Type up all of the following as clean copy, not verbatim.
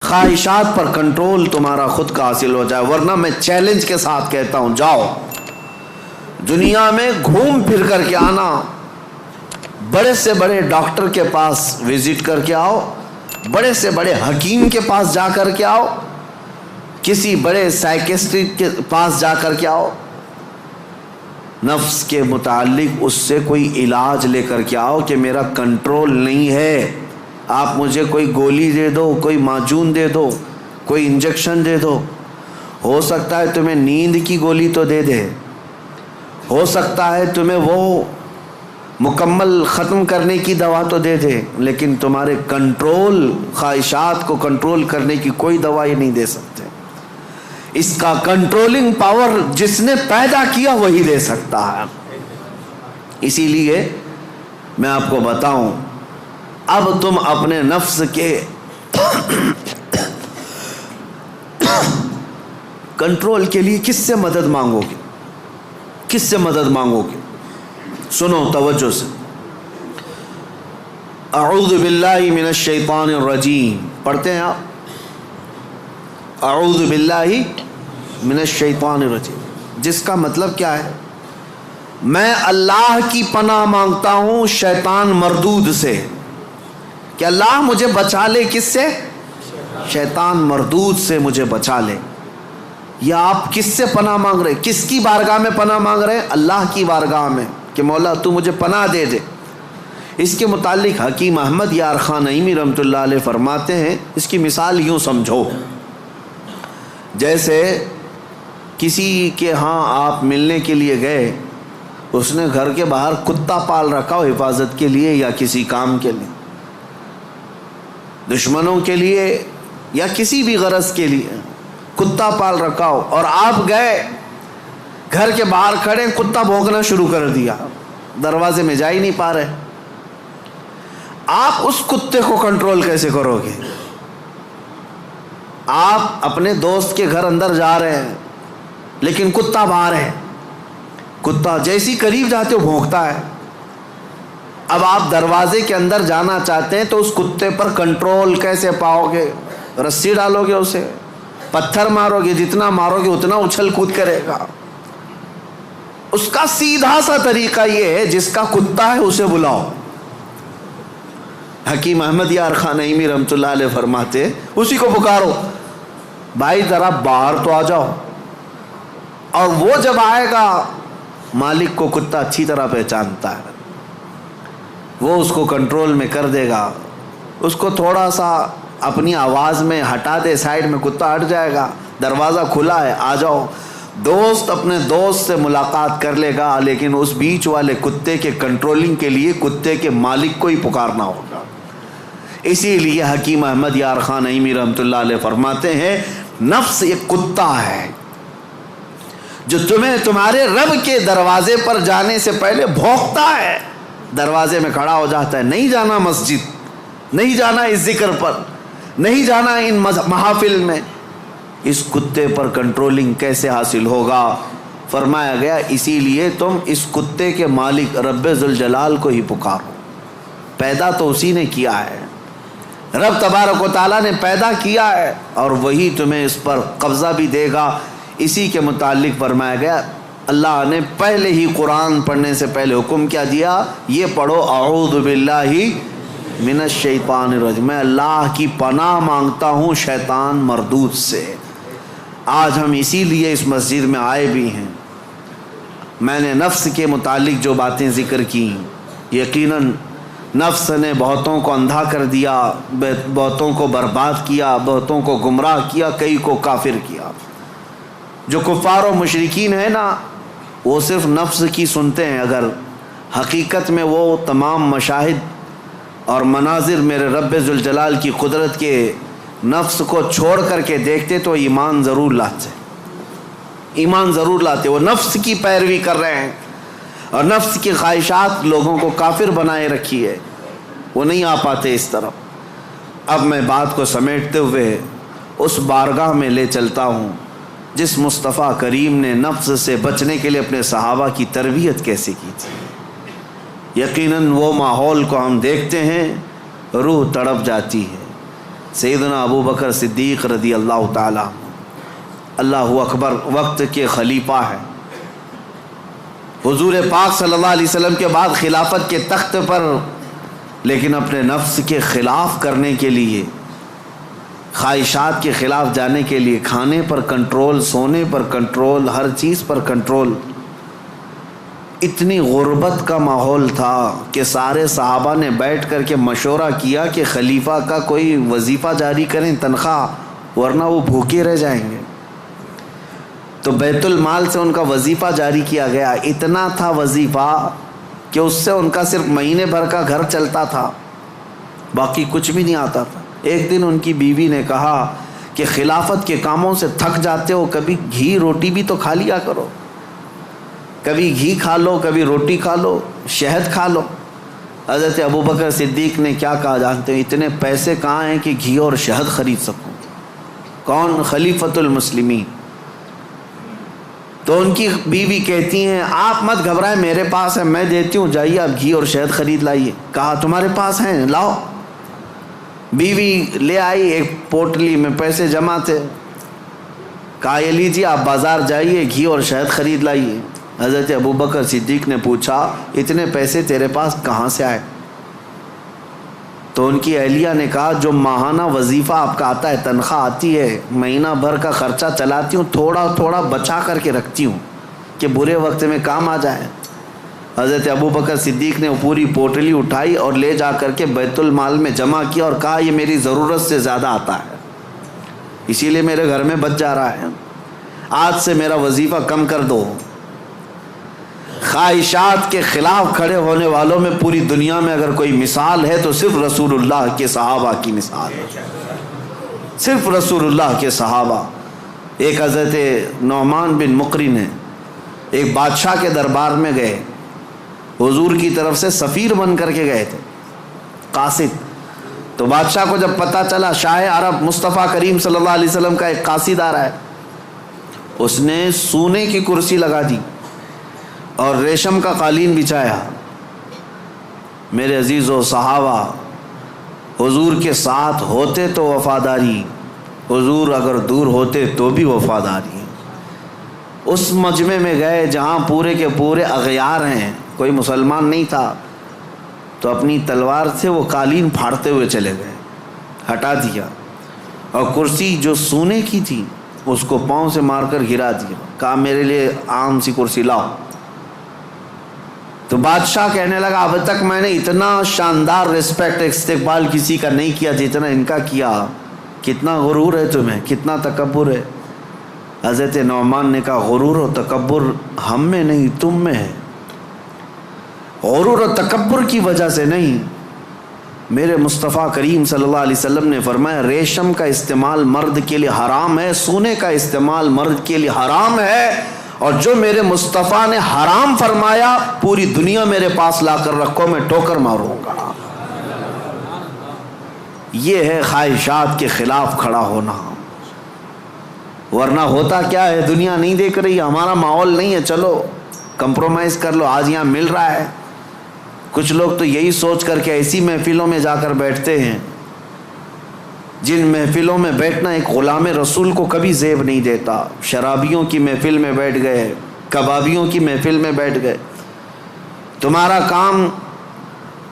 خواہشات پر کنٹرول تمہارا خود کا حاصل ہو جائے. ورنہ میں چیلنج کے ساتھ کہتا ہوں، جاؤ دنیا میں گھوم پھر کر کے آنا، بڑے سے بڑے ڈاکٹر کے پاس وزٹ کر کے آؤ، بڑے سے بڑے حکیم کے پاس جا کر کے آؤ، کسی بڑے سائیکسٹرسٹ کے پاس جا کر کے آؤ، نفس کے متعلق اس سے کوئی علاج لے کر کے آؤ کہ میرا کنٹرول نہیں ہے. آپ مجھے کوئی گولی دے دو، کوئی معجون دے دو، کوئی انجیکشن دے دو. ہو سکتا ہے تمہیں نیند کی گولی تو دے دے، ہو سکتا ہے تمہیں وہ مکمل ختم کرنے کی دوا تو دے دے، لیکن تمہارے کنٹرول، خواہشات کو کنٹرول کرنے کی کوئی دوا یہ نہیں دے سکتے. اس کا کنٹرولنگ پاور جس نے پیدا کیا وہی دے سکتا ہے. اسی لیے میں آپ کو بتاؤں، اب تم اپنے نفس کے کنٹرول کے لیے کس سے مدد مانگو گے؟ کس سے مدد مانگو گے؟ سنو توجہ سے. اعوذ باللہ من الشیطان الرجیم پڑھتے ہیں آپ؟ اعوذ باللہ من الشیطان الرجیم، جس کا مطلب کیا ہے؟ میں اللہ کی پناہ مانگتا ہوں شیطان مردود سے، کہ اللہ مجھے بچا لے. کس سے؟ شیطان مردود سے مجھے بچا لے. یا آپ کس سے پناہ مانگ رہے؟ کس کی بارگاہ میں پناہ مانگ رہے ہیں؟ اللہ کی بارگاہ میں، کہ مولا تو مجھے پناہ دے دے. اس کے متعلق حکیم احمد یار خان نعیمی رحمۃ اللہ علیہ فرماتے ہیں، اس کی مثال یوں سمجھو، جیسے کسی کے ہاں آپ ملنے کے لیے گئے، اس نے گھر کے باہر کتا پال رکھا ہو حفاظت کے لیے یا کسی کام کے لیے، دشمنوں کے لیے یا کسی بھی غرض کے لیے کتا پال رکھا ہو، اور آپ گئے گھر کے باہر کھڑے، کتا بھونکنا شروع کر دیا، دروازے میں جا ہی نہیں پا رہے. آپ اس کتے کو کنٹرول کیسے کرو گے؟ آپ اپنے دوست کے گھر اندر جا رہے ہیں لیکن کتا باہر ہے، کتا جیسی قریب جاتے ہو بھونکتا ہے. اب آپ دروازے کے اندر جانا چاہتے ہیں تو اس کتے پر کنٹرول کیسے پاؤ گے؟ رسی ڈالو گے اسے، پتھر مارو گے، جتنا مارو گے اتنا اچھل کود کرے گا. اس کا سیدھا سا طریقہ یہ ہے، جس کا کتا ہے اسے بلاؤ. حکیم احمد یار خان نعیمی رحمۃ اللہ علیہ فرماتے اسی کو پکارو، بھائی ذرا باہر تو آ جاؤ. اور وہ جب آئے گا، مالک کو کتا اچھی طرح پہچانتا ہے، وہ اس کو کنٹرول میں کر دے گا. اس کو تھوڑا سا اپنی آواز میں ہٹا دے، سائڈ میں، کتا ہٹ جائے گا، دروازہ کھلا ہے، آ جاؤ. دوست اپنے دوست سے ملاقات کر لے گا، لیکن اس بیچ والے کتے کے کنٹرولنگ کے لیے کتے کے مالک کو ہی پکارنا ہوگا. اسی لیے حکیم احمد یار خان نعیمی رحمۃ اللہ علیہ فرماتے ہیں، نفس ایک کتا ہے جو تمہیں تمہارے رب کے دروازے پر جانے سے پہلے بھونکتا ہے. دروازے میں کھڑا ہو جاتا ہے، نہیں جانا مسجد، نہیں جانا اس ذکر پر، نہیں جانا ان محافل میں. اس کتے پر کنٹرولنگ کیسے حاصل ہوگا؟ فرمایا گیا اسی لیے تم اس کتے کے مالک رب ذوالجلال کو ہی پکارو. پیدا تو اسی نے کیا ہے، رب تبارک و تعالیٰ نے پیدا کیا ہے، اور وہی تمہیں اس پر قبضہ بھی دے گا. اسی کے متعلق فرمایا گیا، اللہ نے پہلے ہی قرآن پڑھنے سے پہلے حکم کیا دیا، یہ پڑھو اعوذ باللہ من الشیطان الرجیم، میں اللہ کی پناہ مانگتا ہوں شیطان مردود سے. آج ہم اسی لیے اس مسجد میں آئے بھی ہیں. میں نے نفس کے متعلق جو باتیں ذکر کی، یقیناً نفس نے بہتوں کو اندھا کر دیا، بہتوں کو برباد کیا، بہتوں کو گمراہ کیا، کئی کو کافر کیا. جو کفار و مشرکین ہیں نا، وہ صرف نفس کی سنتے ہیں، اگر حقیقت میں وہ تمام مشاہد اور مناظر میرے رب ذوالجلال کی قدرت کے نفس کو چھوڑ کر کے دیکھتے تو ایمان ضرور لاتے، ایمان ضرور لاتے. وہ نفس کی پیروی کر رہے ہیں اور نفس کی خواہشات لوگوں کو کافر بنائے رکھی ہے، وہ نہیں آ پاتے اس طرف. اب میں بات کو سمیٹتے ہوئے اس بارگاہ میں لے چلتا ہوں جس مصطفیٰ کریم نے نفس سے بچنے کے لیے اپنے صحابہ کی تربیت کیسے کی تھی. یقیناً وہ ماحول کو ہم دیکھتے ہیں، روح تڑپ جاتی ہے. سیدنا ابو بکر صدیق رضی اللہ تعالیٰ اللہ اکبر وقت کے خلیفہ ہیں. حضور پاک صلی اللہ علیہ وسلم کے بعد خلافت کے تخت پر، لیکن اپنے نفس کے خلاف کرنے کے لیے، خواہشات کے خلاف جانے کے لیے، کھانے پر کنٹرول، سونے پر کنٹرول، ہر چیز پر کنٹرول. اتنی غربت کا ماحول تھا کہ سارے صحابہ نے بیٹھ کر کے مشورہ کیا کہ خلیفہ کا کوئی وظیفہ جاری کریں، تنخواہ، ورنہ وہ بھوکے رہ جائیں گے. تو بیت المال سے ان کا وظیفہ جاری کیا گیا. اتنا تھا وظیفہ کہ اس سے ان کا صرف مہینے بھر کا گھر چلتا تھا، باقی کچھ بھی نہیں آتا تھا. ایک دن ان کی بیوی نے کہا کہ خلافت کے کاموں سے تھک جاتے ہو، کبھی گھی روٹی بھی تو کھا لیا کرو، کبھی گھی کھا لو، کبھی روٹی کھا لو، شہد کھا لو. حضرت ابو بکر صدیق نے کیا کہا جانتے ہیں؟ اتنے پیسے کہاں ہیں کہ گھی اور شہد خرید سکوں؟ کون؟ خلیفۃ المسلمین. تو ان کی بیوی کہتی ہیں آپ مت گھبرائیں، میرے پاس ہے، میں دیتی ہوں، جائیے آپ گھی اور شہد خرید لائیے. کہا تمہارے پاس ہیں، لاؤ. بیوی لے آئی، ایک پوٹلی میں پیسے جمع تھے. کہا یہ لیجیے، آپ بازار جائیے، گھی اور شہد خرید لائیے. حضرت ابو بکر صدیق نے پوچھا اتنے پیسے تیرے پاس کہاں سے آئے؟ تو ان کی اہلیہ نے کہا جو ماہانہ وظیفہ آپ کا آتا ہے، تنخواہ آتی ہے، مہینہ بھر کا خرچہ چلاتی ہوں، تھوڑا تھوڑا بچا کر کے رکھتی ہوں کہ برے وقت میں کام آ جائے. حضرت ابو بکر صدیق نے وہ پوری پوٹلی اٹھائی اور لے جا کر کے بیت المال میں جمع کیا اور کہا یہ میری ضرورت سے زیادہ آتا ہے، اسی لیے میرے گھر میں بچ جا رہا ہے، آج سے میرا وظیفہ کم کر دو. خواہشات کے خلاف کھڑے ہونے والوں میں پوری دنیا میں اگر کوئی مثال ہے تو صرف رسول اللہ کے صحابہ کی مثال ہے، صرف رسول اللہ کے صحابہ. ایک حضرت نعمان بن مقرن ہے، ایک بادشاہ کے دربار میں گئے، حضور کی طرف سے سفیر بن کر کے گئے تھے، قاصد. تو بادشاہ کو جب پتہ چلا شاہ عرب مصطفیٰ کریم صلی اللہ علیہ وسلم کا ایک قاصد آ رہا ہے، اس نے سونے کی کرسی لگا دی اور ریشم کا قالین بچھایا. میرے عزیزو صحابہ، حضور کے ساتھ ہوتے تو وفاداری، حضور اگر دور ہوتے تو بھی وفاداری. اس مجمع میں گئے جہاں پورے کے پورے اغیار ہیں، کوئی مسلمان نہیں تھا، تو اپنی تلوار سے وہ قالین پھاڑتے ہوئے چلے گئے، ہٹا دیا، اور کرسی جو سونے کی تھی اس کو پاؤں سے مار کر گرا دیا. کہا میرے لیے عام سی کرسی لاؤ. تو بادشاہ کہنے لگا اب تک میں نے اتنا شاندار رسپیکٹ استقبال کسی کا نہیں کیا جتنا ان کا کیا، کتنا غرور ہے تمہیں، کتنا تکبر ہے. حضرت نعمان نے کہا غرور و تکبر ہم میں نہیں تم میں ہے، غرور و تکبر کی وجہ سے نہیں. میرے مصطفیٰ کریم صلی اللہ علیہ وسلم نے فرمایا ریشم کا استعمال مرد کے لیے حرام ہے، سونے کا استعمال مرد کے لیے حرام ہے، اور جو میرے مصطفیٰ نے حرام فرمایا پوری دنیا میرے پاس لا کر رکھو، میں ٹھوکر ماروں گا. یہ ہے خواہشات کے خلاف کھڑا ہونا. ورنہ ہوتا کیا ہے، دنیا نہیں دیکھ رہی، ہمارا ماحول نہیں ہے، چلو کمپرومائز کر لو، آج یہاں مل رہا ہے. کچھ لوگ تو یہی سوچ کر کے ایسی محفلوں میں جا کر بیٹھتے ہیں جن محفلوں میں بیٹھنا ایک غلام رسول کو کبھی زیب نہیں دیتا. شرابیوں کی محفل میں بیٹھ گئے، کبابیوں کی محفل میں بیٹھ گئے. تمہارا کام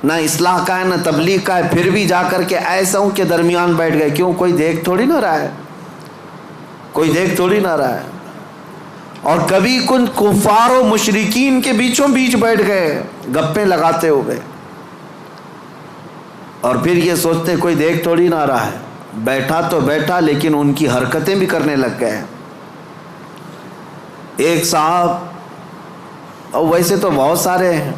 نہ اصلاح کا ہے نہ تبلیغ کا ہے، پھر بھی جا کر کے ایسوں کے درمیان بیٹھ گئے. کیوں؟ کوئی دیکھ تھوڑی نہ رہا ہے، کوئی دیکھ تھوڑی نہ رہا ہے. اور کبھی کن کفار و مشرکین کے بیچوں بیچ بیٹھ گئے گپیں لگاتے ہوئے، اور پھر یہ سوچتے کوئی دیکھ تھوڑی نہ رہا ہے. بیٹھا تو بیٹھا لیکن ان کی حرکتیں بھی کرنے لگ گئے. ایک صاحب، اور ویسے تو بہت سارے ہیں،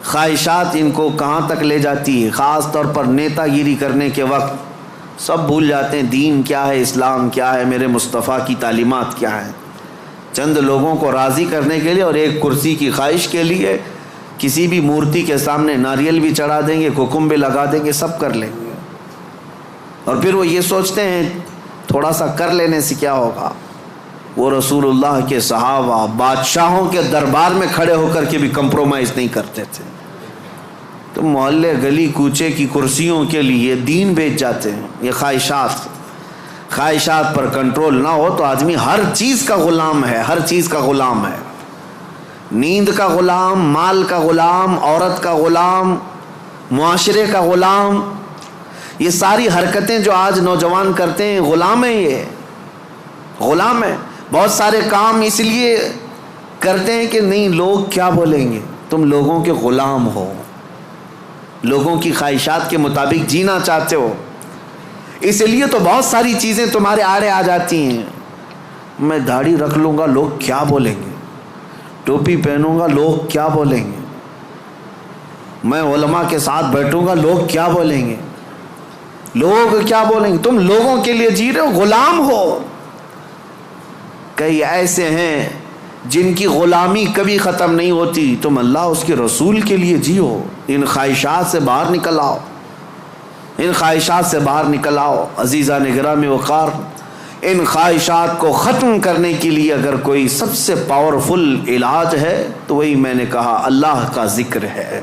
خواہشات ان کو کہاں تک لے جاتی ہے. خاص طور پر نیتا گیری کرنے کے وقت سب بھول جاتے ہیں دین کیا ہے، اسلام کیا ہے، میرے مصطفیٰ کی تعلیمات کیا ہیں. چند لوگوں کو راضی کرنے کے لیے اور ایک کرسی کی خواہش کے لیے کسی بھی مورتی کے سامنے ناریل بھی چڑھا دیں گے، ککم بھی لگا دیں گے، سب کر لیں گے. اور پھر وہ یہ سوچتے ہیں تھوڑا سا کر لینے سے کیا ہوگا. وہ رسول اللہ کے صحابہ بادشاہوں کے دربار میں کھڑے ہو کر کے بھی کمپرومائز نہیں کرتے تھے. تم محلے گلی کوچے کی کرسیوں کے لیے دین بیچ جاتے ہیں. یہ خواہشات پر کنٹرول نہ ہو تو آدمی ہر چیز کا غلام ہے، ہر چیز کا غلام ہے. نیند کا غلام، مال کا غلام، عورت کا غلام، معاشرے کا غلام. یہ ساری حرکتیں جو آج نوجوان کرتے ہیں غلام ہیں، یہ غلام ہیں. بہت سارے کام اس لیے کرتے ہیں کہ نہیں لوگ کیا بولیں گے. تم لوگوں کے غلام ہو، لوگوں کی خواہشات کے مطابق جینا چاہتے ہو، اس لیے تو بہت ساری چیزیں تمہارے آڑے آ جاتی ہیں. میں داڑھی رکھ لوں گا لوگ کیا بولیں گے، ٹوپی پہنوں گا لوگ کیا بولیں گے، میں علماء کے ساتھ بیٹھوں گا لوگ کیا بولیں گے، لوگ کیا بولیں گے. تم لوگوں کے لیے جی رہے ہو، غلام ہو. کئی ایسے ہیں جن کی غلامی کبھی ختم نہیں ہوتی. تم اللہ اس کے رسول کے لیے جیو. ان خواہشات سے باہر نکل آؤ، ان خواہشات سے باہر نکل آؤ. عزیزان گرامی وقار، ان خواہشات کو ختم کرنے کے لیے اگر کوئی سب سے پاورفل علاج ہے تو وہی میں نے کہا اللہ کا ذکر ہے.